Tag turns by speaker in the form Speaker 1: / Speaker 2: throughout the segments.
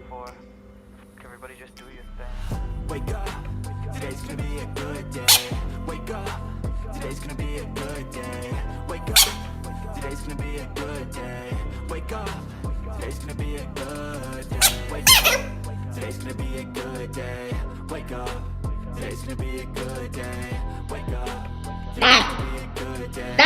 Speaker 1: before. Everybody just do your thing.
Speaker 2: Wake up, today's gonna be a good day. Wake up, today's gonna be a good day. Wake up, today's gonna be a good day. Wake up, today's gonna be a good day. Wake up, today's gonna be a good day. Wake up, today's gonna be a good day. Wake up, today's gonna be a good day.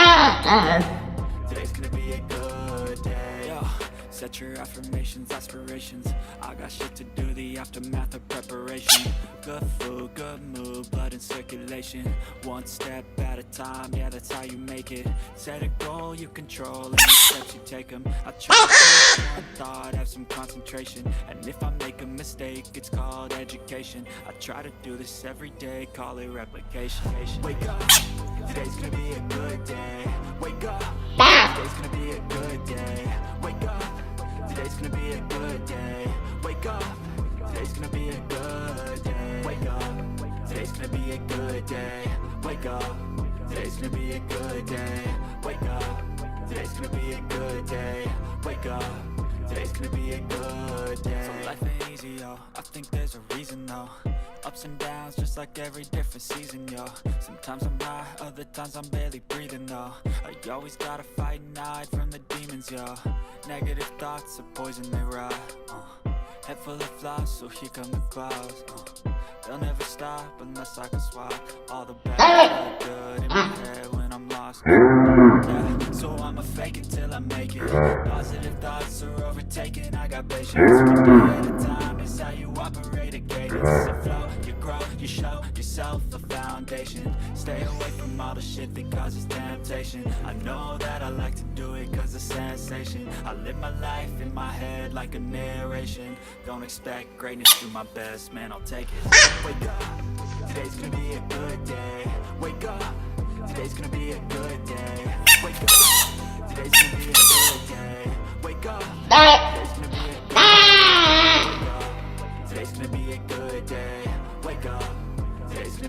Speaker 2: Today's gonna be a good day. Yo, set your affirmations, aspirations. I got shit to do, the aftermath of preparation. Good food, good mood, blood in circulation. One step at a time, yeah, that's how you make it. Set a goal you control, any steps you take them. I try to take one thought, have some concentration. And if I make a mistake, it's called education. I try to do this every day, call it replication. Wake up, today's gonna be a good day. Wake up, today's gonna be a good day. Wake up, today's gonna be a good day. Wake up, today's gonna be a good day. Wake up, today's gonna be a good day. Wake up, today's gonna be a good day. Wake up, today's gonna be a good day. Wake up, today's gonna be a good day. So life ain't easy, yo, I think there's a reason though. Ups and downs, just like every different season, yo. Sometimes I'm high, other times I'm barely breathing, though. I always gotta fight and hide from the demons, yo. Negative thoughts are poison, they rot. Head full of flies, so here come the clouds. They'll never stop unless I can swap all the bad and the good in my head when I'm lost. Yeah, so I'ma fake it till I make it. Positive thoughts are overtaken, I got patience. One day at a time is how you operate a cadence. You flow, you grow, you show yourself a foundation. Stay away from all the shit that causes temptation. I know that I like to do it cause it's sensation. I live my life in my head like a narration. Don't expect greatness, do my best, man, I'll take it. Wake up, today's gonna be a good day. Wake up, today's gonna be a good day. Wake up, today's gonna be a good day. Wake up, today's gonna be a good day. Wake up, today's gonna be a good day. Wake up, today's gonna